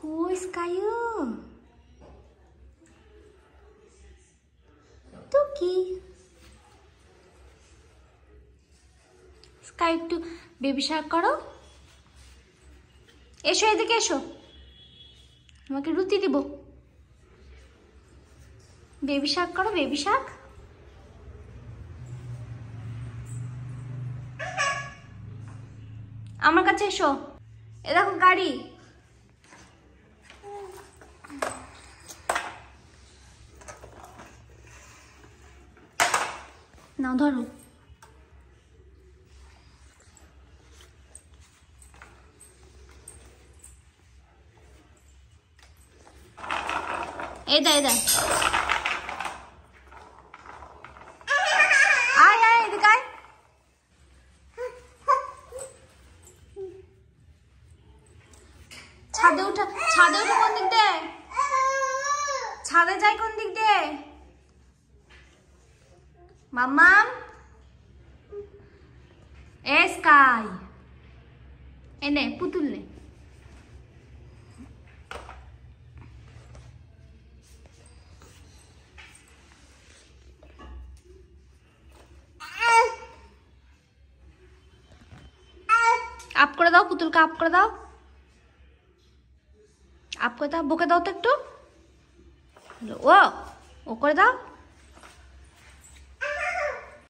কই স্কাইও তো কি স্কাই একটু বেবি শার্ক করো। এসো এদিকে এসো, তোমাকে রুটি দিব। বেবি শার্ক করো, বেবি শার্ক। আমার কাছে এসো। এ দেখো গাড়ি। নাও ধরো। এই দা আয় আয় এদিকে আয়। ছাদে উঠা কোন দিক দিয়ে? ছাদে যাই কোন দিক দিয়ে? মাম্মাম এ স্কাই এনে পুতুল নে। আপ করে দাও পুতুলকে, আপ করে দাও, আপ করে দাও। বকে দাও তো একটু। ও করে দাও।